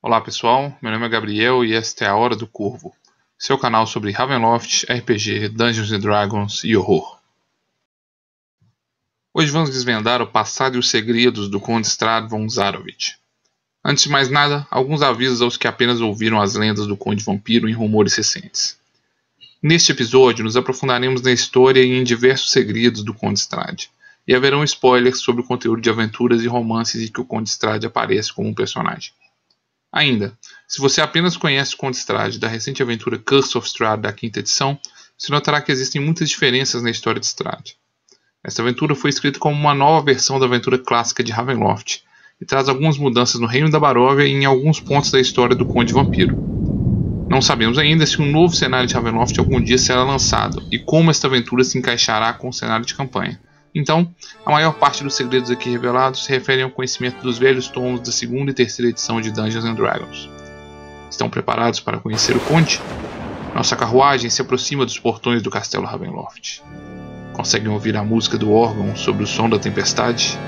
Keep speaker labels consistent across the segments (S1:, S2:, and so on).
S1: Olá pessoal, meu nome é Gabriel e esta é a Hora do Corvo, seu canal sobre Ravenloft, RPG, Dungeons & Dragons e horror. Hoje vamos desvendar o passado e os segredos do Conde Strahd von Zarovich. Antes de mais nada, alguns avisos aos que apenas ouviram as lendas do Conde Vampiro em rumores recentes. Neste episódio, nos aprofundaremos na história e em diversos segredos do Conde Strahd, e haverão spoilers sobre o conteúdo de aventuras e romances em que o Conde Strahd aparece como um personagem. Ainda, se você apenas conhece o Conde Strahd da recente aventura Curse of Strahd da 5ª edição, você notará que existem muitas diferenças na história de Strahd. Esta aventura foi escrita como uma nova versão da aventura clássica de Ravenloft, e traz algumas mudanças no Reino da Baróvia e em alguns pontos da história do Conde Vampiro. Não sabemos ainda se um novo cenário de Ravenloft algum dia será lançado, e como esta aventura se encaixará com o cenário de campanha. Então, a maior parte dos segredos aqui revelados se referem ao conhecimento dos velhos tomos da 2ª e 3ª edição de Dungeons & Dragons. Estão preparados para conhecer o Conde? Nossa carruagem se aproxima dos portões do Castelo Ravenloft. Conseguem ouvir a música do órgão sobre o som da tempestade?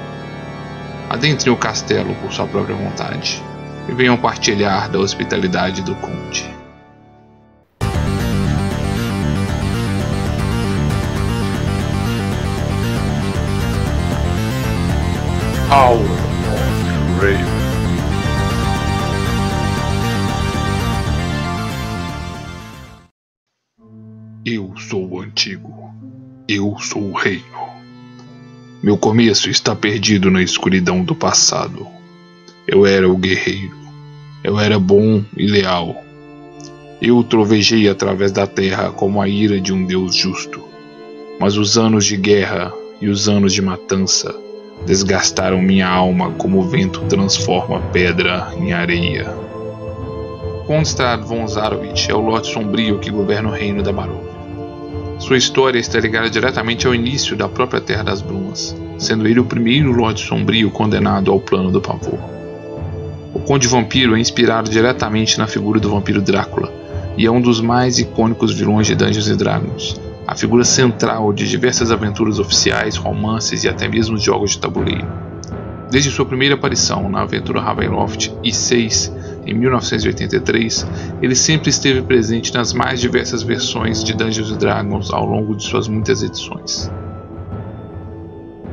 S1: Adentrem o castelo por sua própria vontade e venham partilhar da hospitalidade do Conde.
S2: Hour of Raven.
S1: Eu sou o antigo. Eu sou o reino. Meu começo está perdido na escuridão do passado. Eu era o guerreiro. Eu era bom e leal. Eu trovejei através da terra como a ira de um Deus justo. Mas os anos de guerra e os anos de matança desgastaram minha alma como o vento transforma pedra em areia. Conde Strahd von Zarovich é o Lorde Sombrio que governa o Reino da Baróvia. Sua história está ligada diretamente ao início da própria Terra das Brumas, sendo ele o primeiro Lorde Sombrio condenado ao plano do pavor. O Conde Vampiro é inspirado diretamente na figura do vampiro Drácula, e é um dos mais icônicos vilões de Dungeons & Dragons, a figura central de diversas aventuras oficiais, romances e até mesmo jogos de tabuleiro. Desde sua primeira aparição na aventura Ravenloft I6, em 1983, ele sempre esteve presente nas mais diversas versões de Dungeons & Dragons ao longo de suas muitas edições.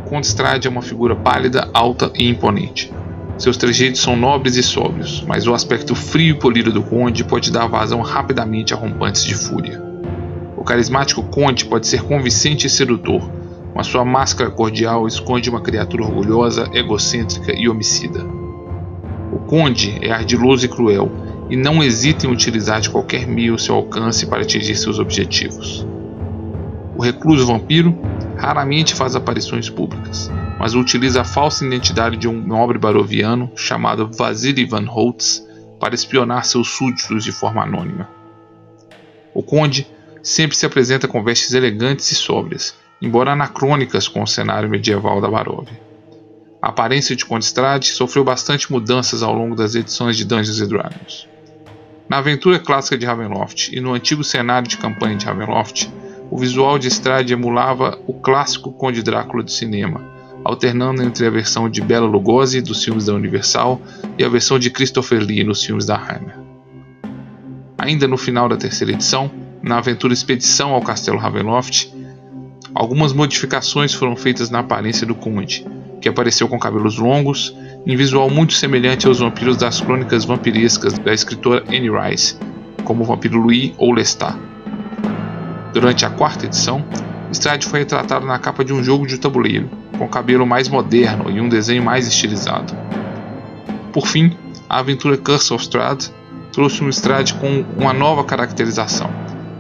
S1: Conde Strahd é uma figura pálida, alta e imponente. Seus trejeitos são nobres e sóbrios, mas o aspecto frio e polido do Conde pode dar vazão rapidamente a rompantes de fúria. O carismático Conde pode ser convincente e sedutor, mas sua máscara cordial esconde uma criatura orgulhosa, egocêntrica e homicida. O Conde é ardiloso e cruel, e não hesita em utilizar de qualquer meio ao seu alcance para atingir seus objetivos. O recluso vampiro raramente faz aparições públicas, mas utiliza a falsa identidade de um nobre baroviano chamado Vasily Van Holtz para espionar seus súditos de forma anônima. O Conde sempre se apresenta com vestes elegantes e sóbrias, embora anacrônicas com o cenário medieval da Baróvia. A aparência de Conde Strahd sofreu bastante mudanças ao longo das edições de Dungeons & Dragons. Na aventura clássica de Ravenloft e no antigo cenário de campanha de Ravenloft, o visual de Strahd emulava o clássico Conde Drácula do cinema, alternando entre a versão de Bela Lugosi dos filmes da Universal e a versão de Christopher Lee nos filmes da Hammer. Ainda no final da 3ª edição, na aventura Expedição ao Castelo Ravenloft, algumas modificações foram feitas na aparência do Conde, que apareceu com cabelos longos, em visual muito semelhante aos vampiros das crônicas vampirescas da escritora Anne Rice, como o vampiro Louis ou Lestat. Durante a 4ª edição, Strahd foi retratado na capa de um jogo de tabuleiro, com cabelo mais moderno e um desenho mais estilizado. Por fim, a aventura Curse of Strahd trouxe um Strahd com uma nova caracterização,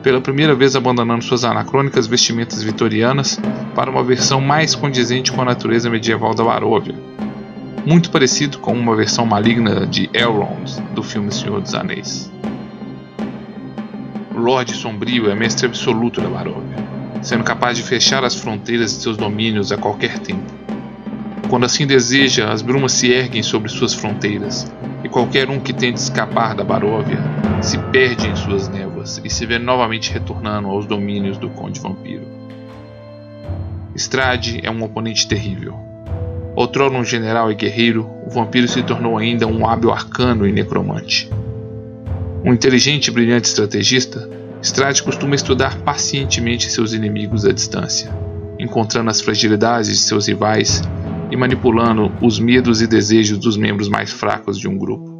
S1: pela primeira vez abandonando suas anacrônicas vestimentas vitorianas para uma versão mais condizente com a natureza medieval da Baróvia, muito parecido com uma versão maligna de Elrond do filme Senhor dos Anéis. O Lorde Sombrio é mestre absoluto da Baróvia, sendo capaz de fechar as fronteiras de seus domínios a qualquer tempo. Quando assim deseja, as brumas se erguem sobre suas fronteiras, e qualquer um que tente escapar da Baróvia se perde em suas névoas e se vê novamente retornando aos domínios do Conde Vampiro. Strahd é um oponente terrível. Outrora um general e guerreiro, o vampiro se tornou ainda um hábil arcano e necromante. Um inteligente e brilhante estrategista, Strahd costuma estudar pacientemente seus inimigos à distância, encontrando as fragilidades de seus rivais e manipulando os medos e desejos dos membros mais fracos de um grupo.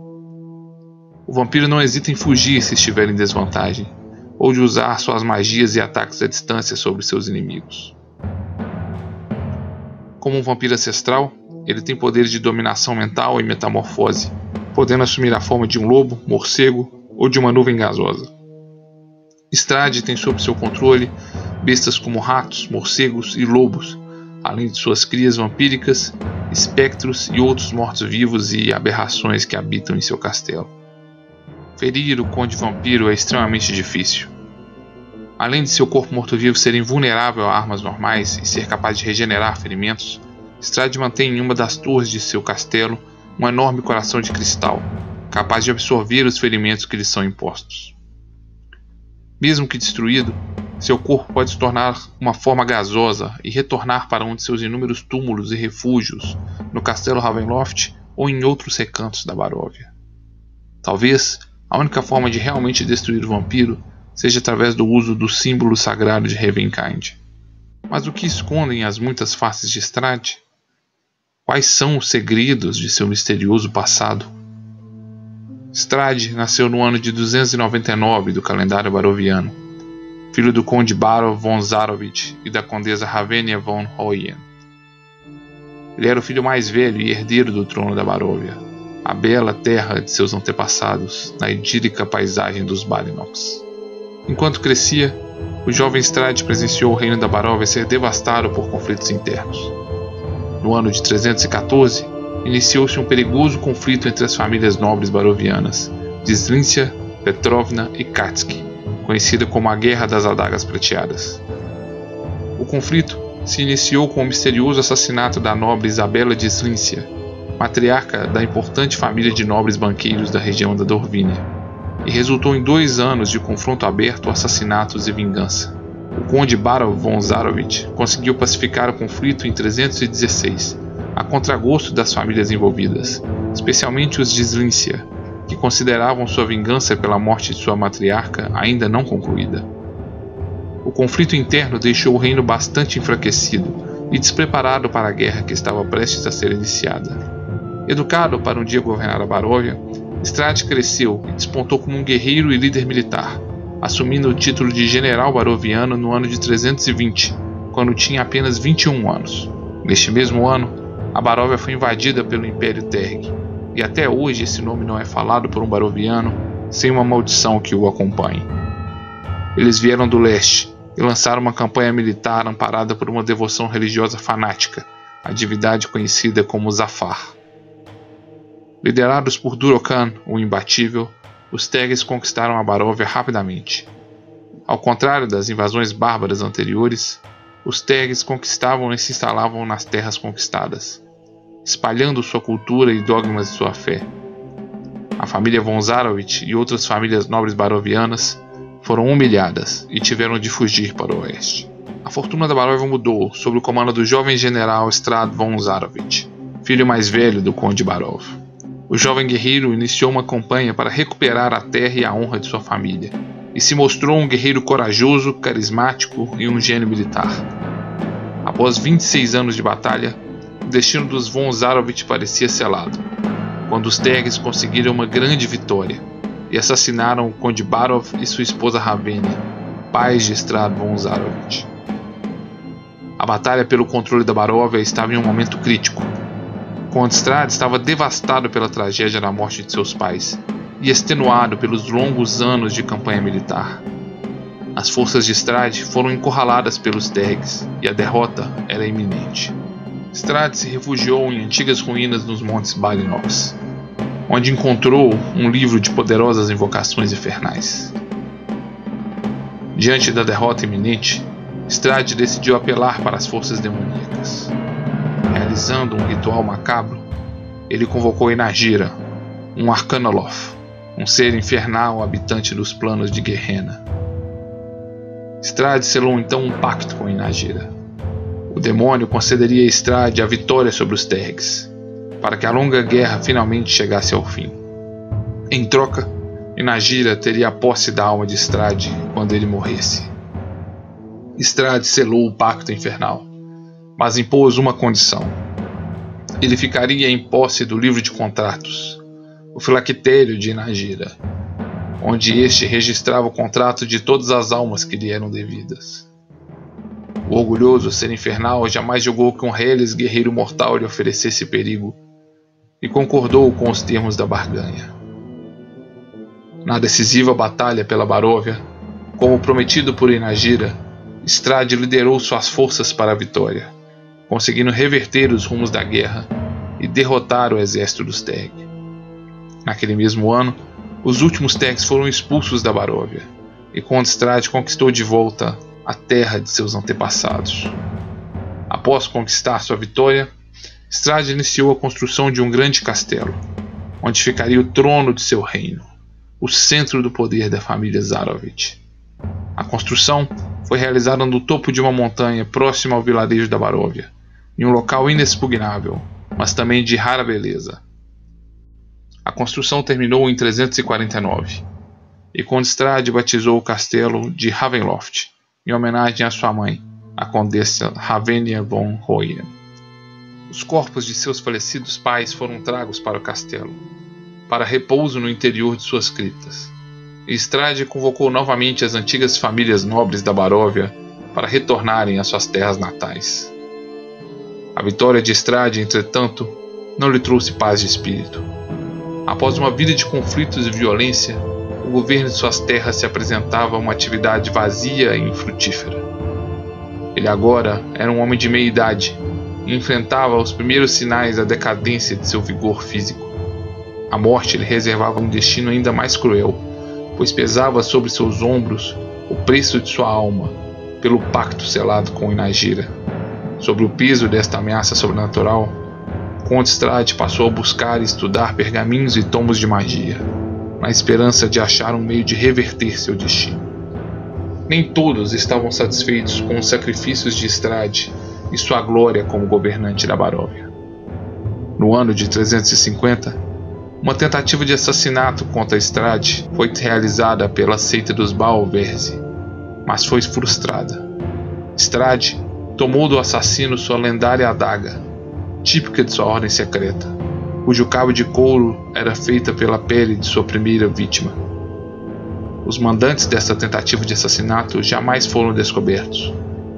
S1: O vampiro não hesita em fugir se estiver em desvantagem, ou de usar suas magias e ataques à distância sobre seus inimigos. Como um vampiro ancestral, ele tem poderes de dominação mental e metamorfose, podendo assumir a forma de um lobo, morcego ou de uma nuvem gasosa. Strahd tem sob seu controle bestas como ratos, morcegos e lobos, além de suas crias vampíricas, espectros e outros mortos-vivos e aberrações que habitam em seu castelo. Ferir o Conde Vampiro é extremamente difícil. Além de seu corpo morto-vivo ser invulnerável a armas normais e ser capaz de regenerar ferimentos, Strahd mantém em uma das torres de seu castelo um enorme coração de cristal, capaz de absorver os ferimentos que lhe são impostos. Mesmo que destruído, seu corpo pode se tornar uma forma gasosa e retornar para um de seus inúmeros túmulos e refúgios no castelo Ravenloft ou em outros recantos da Baróvia. Talvez a única forma de realmente destruir o vampiro seja através do uso do símbolo sagrado de Ravenkind. Mas o que escondem as muitas faces de Strahd? Quais são os segredos de seu misterioso passado? Strahd nasceu no ano de 299 do calendário baroviano, filho do conde Barov von Zarovich e da condesa Ravenia von Hoyen. Ele era o filho mais velho e herdeiro do trono da Baróvia, a bela terra de seus antepassados, na idílica paisagem dos Balinox. Enquanto crescia, o jovem Strahd presenciou o reino da Baróvia ser devastado por conflitos internos. No ano de 314, iniciou-se um perigoso conflito entre as famílias nobres barovianas de Slíncia, Petrovna e Katski, conhecida como a Guerra das Adagas Prateadas. O conflito se iniciou com o misterioso assassinato da nobre Isabela de Slíncia, matriarca da importante família de nobres banqueiros da região da Dorvínia, e resultou em 2 anos de confronto aberto, assassinatos e vingança. O conde Barov von Zarovich conseguiu pacificar o conflito em 316, a contragosto das famílias envolvidas, especialmente os de Slíncia, que consideravam sua vingança pela morte de sua matriarca ainda não concluída. O conflito interno deixou o reino bastante enfraquecido e despreparado para a guerra que estava prestes a ser iniciada. Educado para um dia governar a Baróvia, Strahd cresceu e despontou como um guerreiro e líder militar, assumindo o título de general baroviano no ano de 320, quando tinha apenas 21 anos. Neste mesmo ano, a Baróvia foi invadida pelo Império Terg, e até hoje esse nome não é falado por um baroviano sem uma maldição que o acompanhe. Eles vieram do leste e lançaram uma campanha militar amparada por uma devoção religiosa fanática, a divindade conhecida como Zafar. Liderados por Durocan, o imbatível, os Tergs conquistaram a Baróvia rapidamente. Ao contrário das invasões bárbaras anteriores, os Tergs conquistavam e se instalavam nas terras conquistadas, espalhando sua cultura e dogmas de sua fé. A família von Zarovich e outras famílias nobres barovianas foram humilhadas e tiveram de fugir para o oeste. A fortuna da Baróvia mudou sob o comando do jovem general Strahd von Zarovich, filho mais velho do conde Barov. O jovem guerreiro iniciou uma campanha para recuperar a terra e a honra de sua família, e se mostrou um guerreiro corajoso, carismático e um gênio militar. Após 26 anos de batalha, o destino dos von Zarovich parecia selado, quando os Tergs conseguiram uma grande vitória e assassinaram o conde Barov e sua esposa Ravenia, pais de Strahd von Zarovich. A batalha pelo controle da Baróvia estava em um momento crítico. Conde Strahd estava devastado pela tragédia da morte de seus pais e extenuado pelos longos anos de campanha militar. As forças de Strahd foram encurraladas pelos Tergs e a derrota era iminente. Strahd se refugiou em antigas ruínas nos Montes Balinox, onde encontrou um livro de poderosas invocações infernais. Diante da derrota iminente, Strahd decidiu apelar para as forças demoníacas. Realizando um ritual macabro, ele convocou Enagira, um Arcanoloth, um ser infernal habitante dos planos de Gehenna. Strahd selou então um pacto com Enagira. O demônio concederia a Estrade a vitória sobre os Tergs, para que a longa guerra finalmente chegasse ao fim. Em troca, Inagira teria a posse da alma de Estrade quando ele morresse. Estrade selou o pacto infernal, mas impôs uma condição. Ele ficaria em posse do livro de contratos, o filactério de Inagira, onde este registrava o contrato de todas as almas que lhe eram devidas. O orgulhoso ser infernal jamais julgou que um reles guerreiro mortal lhe oferecesse perigo e concordou com os termos da barganha. Na decisiva batalha pela Baróvia, como prometido por Inagira, Estrade liderou suas forças para a vitória, conseguindo reverter os rumos da guerra e derrotar o exército dos Terg. Naquele mesmo ano, os últimos Tergs foram expulsos da Baróvia, e quando Estrade conquistou de volta a terra de seus antepassados. Após conquistar sua vitória, Estrade iniciou a construção de um grande castelo, onde ficaria o trono de seu reino, o centro do poder da família Zarovich. A construção foi realizada no topo de uma montanha próxima ao vilarejo da Baróvia, em um local inexpugnável, mas também de rara beleza. A construção terminou em 349, e quando Estrade batizou o castelo de Ravenloft, em homenagem à sua mãe, a condessa Ravenia von Hoyen. Os corpos de seus falecidos pais foram tragos para o castelo, para repouso no interior de suas criptas. E Estrade convocou novamente as antigas famílias nobres da Baróvia para retornarem às suas terras natais. A vitória de Estrade, entretanto, não lhe trouxe paz de espírito. Após uma vida de conflitos e violência, o governo de suas terras se apresentava uma atividade vazia e infrutífera. Ele agora era um homem de meia idade e enfrentava os primeiros sinais da decadência de seu vigor físico. A morte lhe reservava um destino ainda mais cruel, pois pesava sobre seus ombros o preço de sua alma, pelo pacto selado com Inagira. Sobre o peso desta ameaça sobrenatural, Conde Estrade passou a buscar e estudar pergaminhos e tomos de magia, na esperança de achar um meio de reverter seu destino. Nem todos estavam satisfeitos com os sacrifícios de Estrade e sua glória como governante da Baróvia. No ano de 350, uma tentativa de assassinato contra Estrade foi realizada pela seita dos Balverzi, mas foi frustrada. Estrade tomou do assassino sua lendária adaga, típica de sua ordem secreta, cujo cabo de couro era feita pela pele de sua primeira vítima. Os mandantes dessa tentativa de assassinato jamais foram descobertos,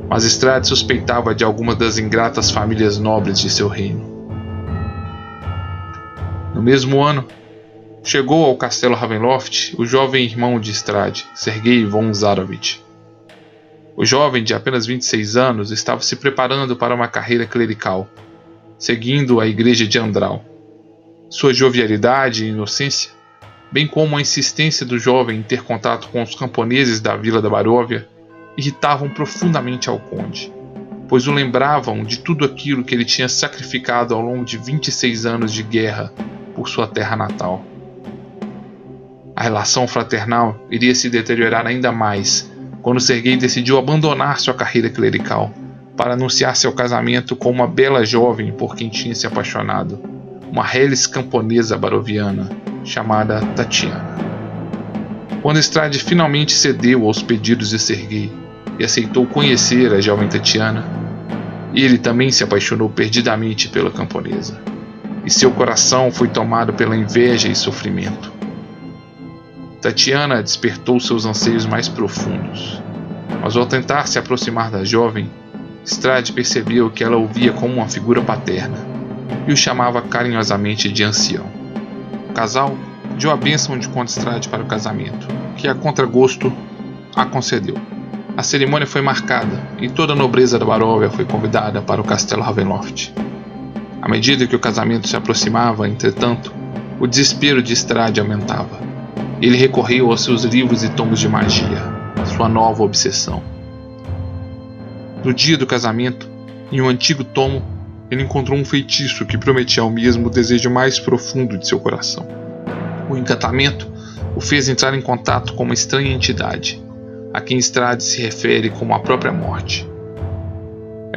S1: mas Estrade suspeitava de algumas das ingratas famílias nobres de seu reino. No mesmo ano, chegou ao castelo Ravenloft o jovem irmão de Estrade, Sergei von Zarovich. O jovem, de apenas 26 anos, estava se preparando para uma carreira clerical, seguindo a igreja de Andral. Sua jovialidade e inocência, bem como a insistência do jovem em ter contato com os camponeses da vila da Baróvia, irritavam profundamente ao conde, pois o lembravam de tudo aquilo que ele tinha sacrificado ao longo de 26 anos de guerra por sua terra natal. A relação fraternal iria se deteriorar ainda mais quando Sergei decidiu abandonar sua carreira clerical para anunciar seu casamento com uma bela jovem por quem tinha se apaixonado, uma reles camponesa baroviana chamada Tatiana. Quando Estrade finalmente cedeu aos pedidos de Sergei e aceitou conhecer a jovem Tatiana, ele também se apaixonou perdidamente pela camponesa, e seu coração foi tomado pela inveja e sofrimento. Tatiana despertou seus anseios mais profundos, mas ao tentar se aproximar da jovem, Estrade percebeu que ela o via como uma figura paterna e o chamava carinhosamente de ancião. O casal deu a bênção de Conde Estrade para o casamento, que a contragosto a concedeu. A cerimônia foi marcada e toda a nobreza da Baróvia foi convidada para o castelo Ravenloft. À medida que o casamento se aproximava, entretanto, o desespero de Estrade aumentava. Ele recorreu aos seus livros e tomos de magia, sua nova obsessão. No dia do casamento, em um antigo tomo, ele encontrou um feitiço que prometia ao mesmo o desejo mais profundo de seu coração. O encantamento o fez entrar em contato com uma estranha entidade, a quem Estrade se refere como a própria morte.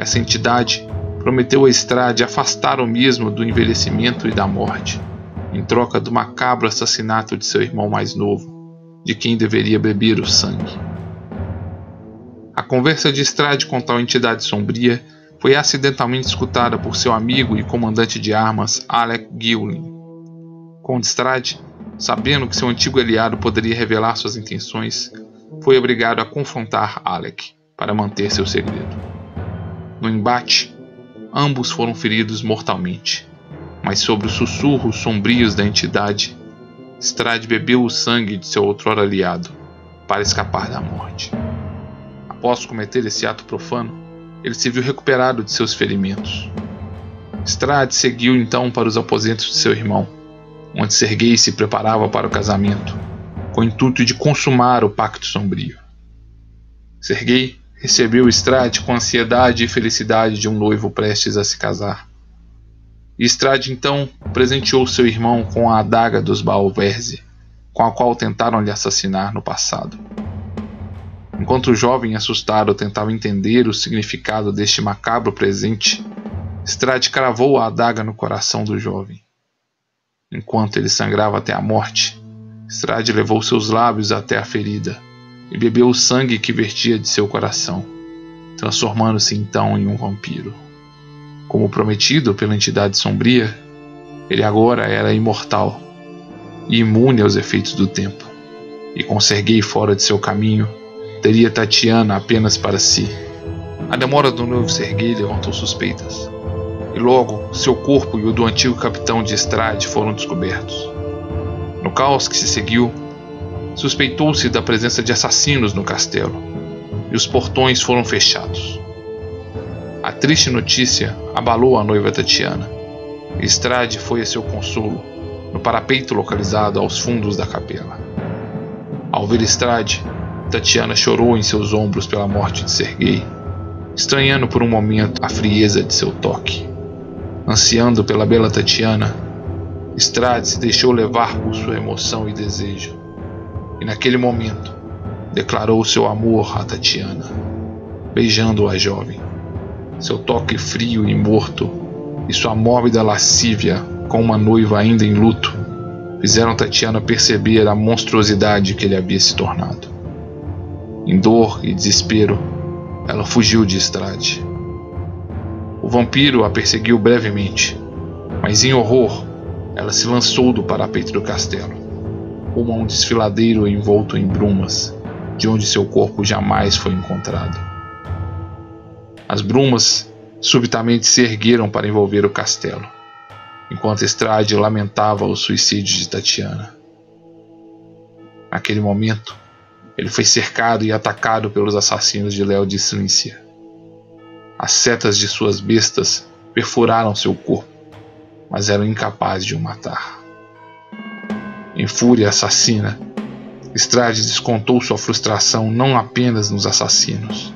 S1: essa entidade prometeu a Strahd afastar o mesmo do envelhecimento e da morte, em troca do macabro assassinato de seu irmão mais novo, de quem deveria beber o sangue. A conversa de Strahd com tal entidade sombria foi acidentalmente escutada por seu amigo e comandante de armas, Alec Guilin. Conde Strahd, sabendo que seu antigo aliado poderia revelar suas intenções, foi obrigado a confrontar Alec para manter seu segredo. No embate, ambos foram feridos mortalmente, mas sob os sussurros sombrios da entidade, Strahd bebeu o sangue de seu outrora aliado para escapar da morte. Após cometer esse ato profano, ele se viu recuperado de seus ferimentos. Strahd seguiu então para os aposentos de seu irmão, onde Sergei se preparava para o casamento, com o intuito de consumar o pacto sombrio. Sergei recebeu Strahd com a ansiedade e felicidade de um noivo prestes a se casar. E Strahd então presenteou seu irmão com a adaga dos Baal-Verze, com a qual tentaram lhe assassinar no passado. Enquanto o jovem assustado tentava entender o significado deste macabro presente, Strahd cravou a adaga no coração do jovem. Enquanto ele sangrava até a morte, Strahd levou seus lábios até a ferida e bebeu o sangue que vertia de seu coração, transformando-se então em um vampiro. Como prometido pela entidade sombria, ele agora era imortal e imune aos efeitos do tempo, e com Sergei fora de seu caminho, teria Tatiana apenas para si. A demora do noivo Sergei levantou suspeitas, e logo seu corpo e o do antigo capitão de Strahd foram descobertos. No caos que se seguiu, suspeitou-se da presença de assassinos no castelo, e os portões foram fechados. A triste notícia abalou a noiva Tatiana, e Strahd foi a seu consolo, no parapeito localizado aos fundos da capela. Ao ver Strahd, Tatiana chorou em seus ombros pela morte de Sergei, estranhando por um momento a frieza de seu toque. Ansiando pela bela Tatiana, Strahd se deixou levar por sua emoção e desejo, e naquele momento declarou seu amor a Tatiana, beijando a jovem. Seu toque frio e morto e sua mórbida lascívia com uma noiva ainda em luto fizeram Tatiana perceber a monstruosidade que ele havia se tornado. Em dor e desespero, ela fugiu de Strahd. O vampiro a perseguiu brevemente, mas em horror, ela se lançou do parapeito do castelo, rumo a um desfiladeiro envolto em brumas, de onde seu corpo jamais foi encontrado. As brumas subitamente se ergueram para envolver o castelo, enquanto Strahd lamentava o suicídio de Tatiana. Naquele momento, ele foi cercado e atacado pelos assassinos de Léo de Slíncia. As setas de suas bestas perfuraram seu corpo, mas eram incapazes de o matar. Em fúria assassina, Strahd descontou sua frustração não apenas nos assassinos,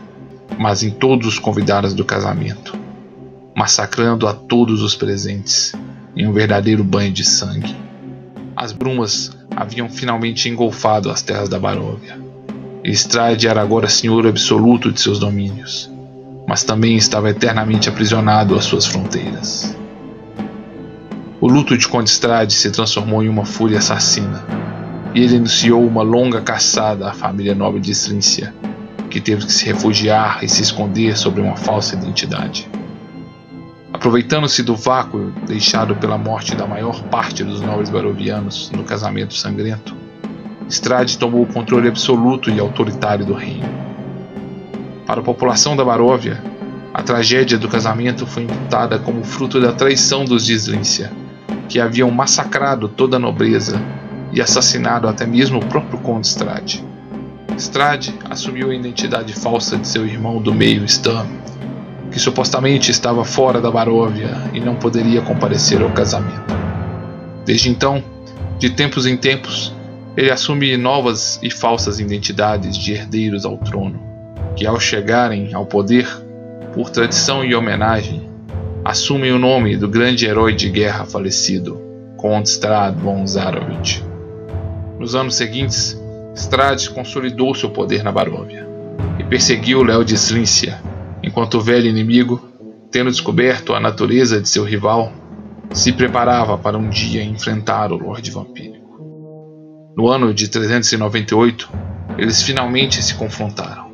S1: mas em todos os convidados do casamento, massacrando a todos os presentes em um verdadeiro banho de sangue. As brumas haviam finalmente engolfado as terras da Baróvia, e Strahd era agora senhor absoluto de seus domínios, mas também estava eternamente aprisionado às suas fronteiras. O luto de Conde Strahd se transformou em uma fúria assassina, e ele iniciou uma longa caçada à família nobre de Slíncia, que teve que se refugiar e se esconder sob uma falsa identidade. Aproveitando-se do vácuo deixado pela morte da maior parte dos nobres barovianos no casamento sangrento, Strahd tomou o controle absoluto e autoritário do reino. Para a população da Baróvia, a tragédia do casamento foi imputada como fruto da traição dos de Slíncia, que haviam massacrado toda a nobreza e assassinado até mesmo o próprio Conde Strahd. Strahd assumiu a identidade falsa de seu irmão do meio, Sturm, que supostamente estava fora da Baróvia e não poderia comparecer ao casamento. Desde então, de tempos em tempos, ele assume novas e falsas identidades de herdeiros ao trono, que ao chegarem ao poder, por tradição e homenagem, assumem o nome do grande herói de guerra falecido, Conde Strahd von Zarovich. Nos anos seguintes, Strahd consolidou seu poder na Baróvia e perseguiu Léo de Slíncia, enquanto o velho inimigo, tendo descoberto a natureza de seu rival, se preparava para um dia enfrentar o Lorde Vampírico. No ano de 398, eles finalmente se confrontaram.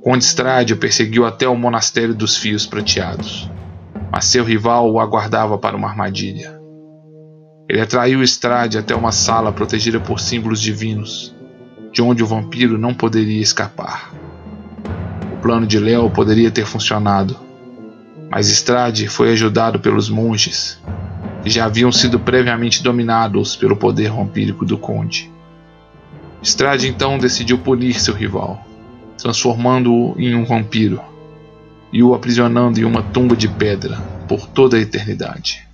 S1: Conde Strade o perseguiu até o Monastério dos Fios Prateados, mas seu rival o aguardava para uma armadilha. Ele atraiu Strade até uma sala protegida por símbolos divinos, de onde o vampiro não poderia escapar. O plano de Léo poderia ter funcionado, mas Strade foi ajudado pelos monges, que já haviam sido previamente dominados pelo poder vampírico do Conde. Strade então decidiu punir seu rival, transformando-o em um vampiro e o aprisionando em uma tumba de pedra por toda a eternidade.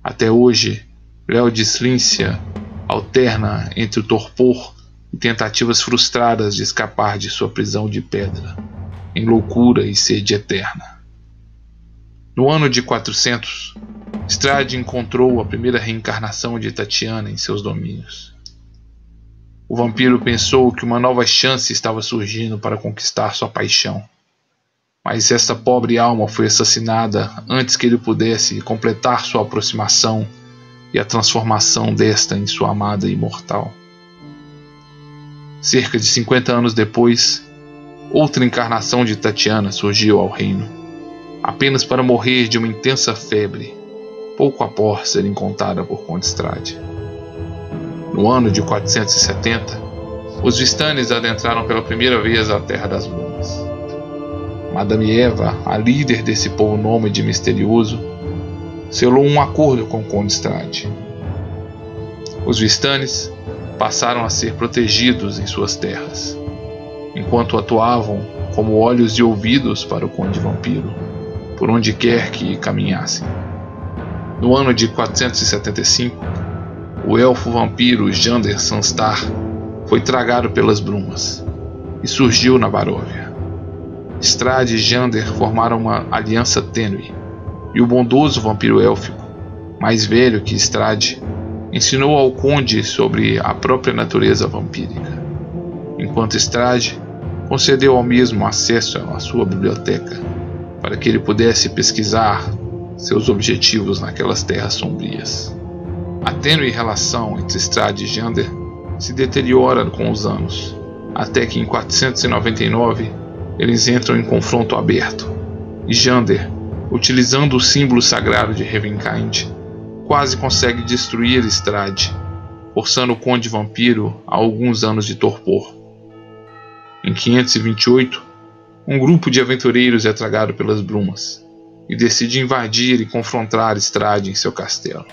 S1: Até hoje, Léo de Slíncia alterna entre o torpor e tentativas frustradas de escapar de sua prisão de pedra, em loucura e sede eterna. No ano de 400, Strade encontrou a primeira reencarnação de Tatiana em seus domínios. O vampiro pensou que uma nova chance estava surgindo para conquistar sua paixão, mas essa pobre alma foi assassinada antes que ele pudesse completar sua aproximação e a transformação desta em sua amada imortal. Cerca de 50 anos depois, outra encarnação de Tatiana surgiu ao reino, apenas para morrer de uma intensa febre, pouco após ser encontrada por Conde Strade. No ano de 470, os Vistanes adentraram pela primeira vez a Terra das Brumas. Madame Eva, a líder desse povo nômade e misterioso, selou um acordo com Conde Strade. Os Vistanes passaram a ser protegidos em suas terras, enquanto atuavam como olhos e ouvidos para o Conde Vampiro, por onde quer que caminhassem. No ano de 475, o elfo vampiro Jander Sanstar foi tragado pelas brumas e surgiu na Baróvia. Strade e Jander formaram uma aliança tênue, e o bondoso vampiro élfico, mais velho que Strade, ensinou ao conde sobre a própria natureza vampírica, enquanto Strade concedeu ao mesmo acesso à sua biblioteca para que ele pudesse pesquisar seus objetivos naquelas terras sombrias. A tênue relação entre Strade e Jander se deteriora com os anos, até que em 499 eles entram em confronto aberto, e Jander, utilizando o símbolo sagrado de Ravenkind, quase consegue destruir Strade, forçando o Conde Vampiro a alguns anos de torpor. Em 528, um grupo de aventureiros é tragado pelas brumas e decide invadir e confrontar Strade em seu castelo.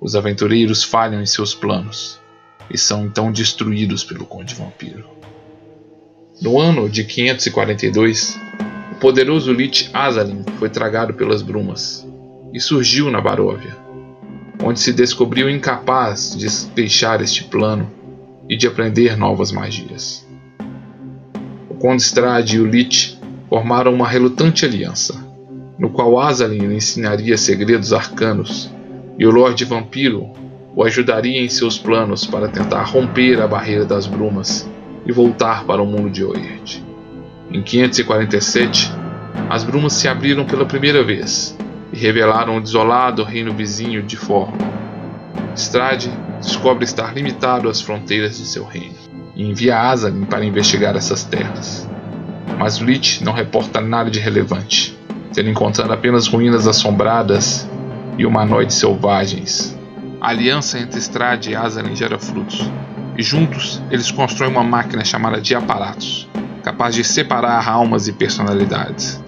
S1: Os aventureiros falham em seus planos e são então destruídos pelo Conde Vampiro. No ano de 542, o poderoso Lich Azalin foi tragado pelas brumas e surgiu na Baróvia, onde se descobriu incapaz de deixar este plano e de aprender novas magias. O Conde Strade e o Lich formaram uma relutante aliança, no qual Azalin lhe ensinaria segredos arcanos e o Lorde Vampiro o ajudaria em seus planos para tentar romper a barreira das brumas e voltar para o mundo de Oerd. Em 547, as brumas se abriram pela primeira vez e revelaram o desolado reino vizinho de Forno. Strade descobre estar limitado às fronteiras de seu reino e envia Azalin para investigar essas terras. Mas o Lich não reporta nada de relevante, tendo encontrado apenas ruínas assombradas e humanoides selvagens. A aliança entre Strade e Azalin gera frutos, e juntos eles constroem uma máquina chamada de aparatos, capaz de separar almas e personalidades.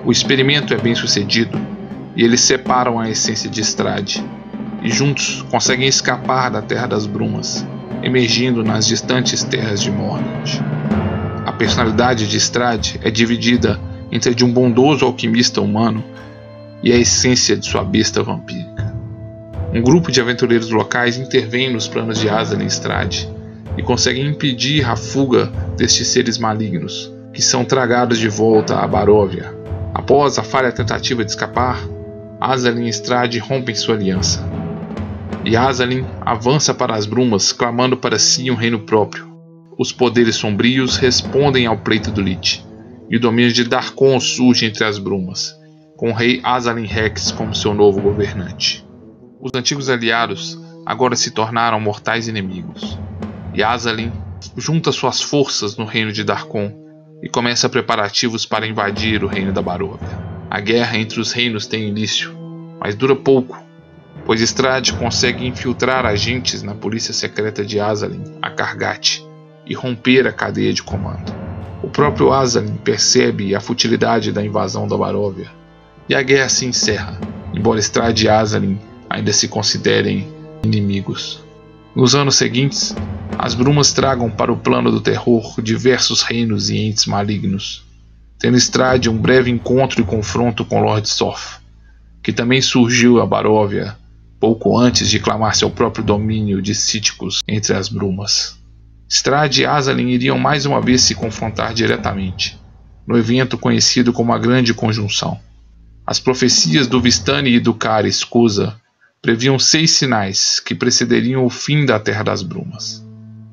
S1: O experimento é bem sucedido, e eles separam a essência de Strade, e juntos conseguem escapar da Terra das Brumas, emergindo nas distantes terras de Morgard. A personalidade de Strade é dividida entre a de um bondoso alquimista humano e a essência de sua besta vampírica. Um grupo de aventureiros locais intervém nos planos de Azalin e Strade e conseguem impedir a fuga destes seres malignos, que são tragados de volta à Baróvia. Após a falha tentativa de escapar, Azalin e Strade rompem sua aliança, e Azalin avança para as brumas, clamando para si um reino próprio. Os poderes sombrios respondem ao pleito do Lich, e o domínio de Darkon surge entre as brumas, com o rei Azalin Rex como seu novo governante. Os antigos aliados agora se tornaram mortais inimigos, e Azalin junta suas forças no reino de Darkon e começa preparativos para invadir o reino da Baróvia. A guerra entre os reinos tem início, mas dura pouco, pois Strahd consegue infiltrar agentes na polícia secreta de Azalin, a Kargat, e romper a cadeia de comando. O próprio Azalin percebe a futilidade da invasão da Baróvia, e a guerra se encerra, embora Strahd e Azalin ainda se considerem inimigos. Nos anos seguintes, as brumas tragam para o plano do terror diversos reinos e entes malignos, tendo Strahd um breve encontro e confronto com Lord Soth, que também surgiu a Baróvia pouco antes de clamar seu próprio domínio de Cíticos entre as brumas. Strahd e Azalin iriam mais uma vez se confrontar diretamente, no evento conhecido como a Grande Conjunção. As profecias do Vistani e do Cara Escusa previam 6 sinais que precederiam o fim da Terra das Brumas.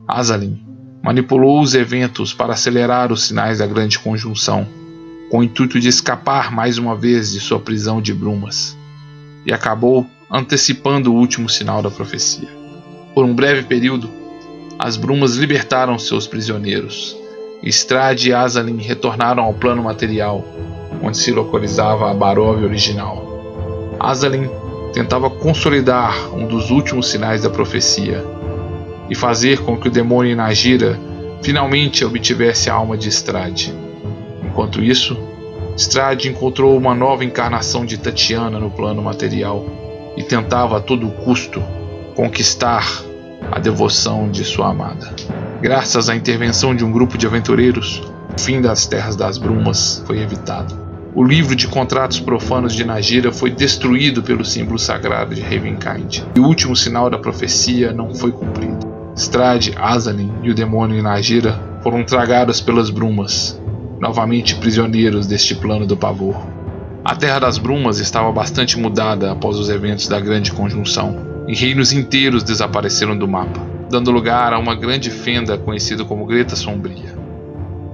S1: Azalin manipulou os eventos para acelerar os sinais da Grande Conjunção, com o intuito de escapar mais uma vez de sua prisão de brumas, e acabou antecipando o último sinal da profecia. Por um breve período, as brumas libertaram seus prisioneiros, e Strahd e Azalin retornaram ao plano material, onde se localizava a Baróvia original. Azalin tentava consolidar um dos últimos sinais da profecia e fazer com que o demônio Najira finalmente obtivesse a alma de Strahd. Enquanto isso, Strahd encontrou uma nova encarnação de Tatiana no plano material e tentava a todo custo conquistar a devoção de sua amada. Graças à intervenção de um grupo de aventureiros, o fim das Terras das Brumas foi evitado. O livro de contratos profanos de Najira foi destruído pelo símbolo sagrado de Ravenkind, e o último sinal da profecia não foi cumprido. Strahd, Azalin e o demônio Najira foram tragados pelas brumas, novamente prisioneiros deste plano do pavor. A Terra das Brumas estava bastante mudada após os eventos da Grande Conjunção, e reinos inteiros desapareceram do mapa, dando lugar a uma grande fenda conhecida como Greta Sombria.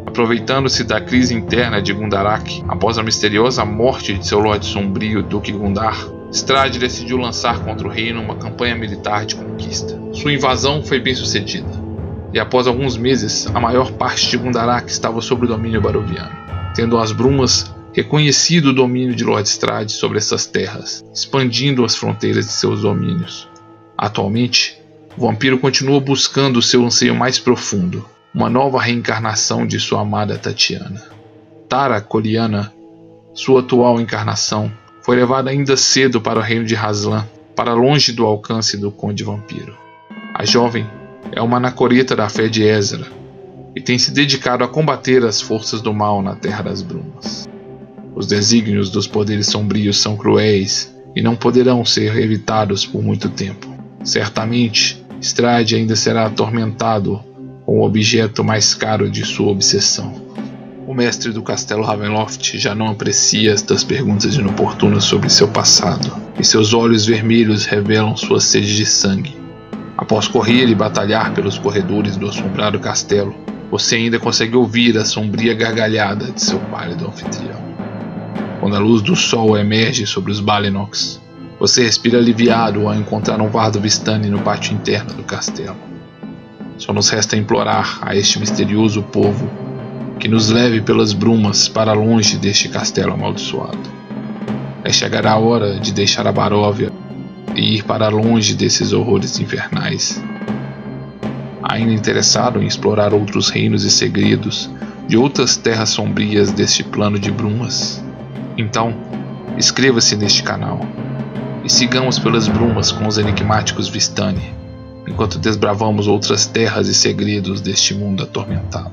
S1: Aproveitando-se da crise interna de Gundarak, após a misteriosa morte de seu Lorde Sombrio, Duque Gundar, Strahd decidiu lançar contra o reino uma campanha militar de conquista. Sua invasão foi bem sucedida, e após alguns meses, a maior parte de Gundarak estava sob o domínio baroviano, tendo as brumas reconhecido o domínio de Lord Strahd sobre essas terras, expandindo as fronteiras de seus domínios. Atualmente, o vampiro continua buscando o seu anseio mais profundo, uma nova reencarnação de sua amada Tatiana. Tara Coliana, sua atual encarnação, foi levada ainda cedo para o reino de Haslan, para longe do alcance do Conde Vampiro. A jovem é uma anacoreta da fé de Ezra e tem se dedicado a combater as forças do mal na Terra das Brumas. Os desígnios dos poderes sombrios são cruéis e não poderão ser evitados por muito tempo. Certamente, Strahd ainda será atormentado com o objeto mais caro de sua obsessão. O mestre do castelo Ravenloft já não aprecia estas perguntas inoportunas sobre seu passado, e seus olhos vermelhos revelam sua sede de sangue. Após correr e batalhar pelos corredores do assombrado castelo, você ainda consegue ouvir a sombria gargalhada de seu pálido anfitrião. Quando a luz do sol emerge sobre os Balinox, você respira aliviado ao encontrar um Vardo Vistani no pátio interno do castelo. Só nos resta implorar a este misterioso povo que nos leve pelas brumas para longe deste castelo amaldiçoado. Chegará a hora de deixar a Baróvia e ir para longe desses horrores infernais. Ainda interessado em explorar outros reinos e segredos de outras terras sombrias deste plano de brumas? Então, inscreva-se neste canal e sigamos pelas brumas com os enigmáticos Vistani, enquanto desbravamos outras terras e segredos deste mundo atormentado.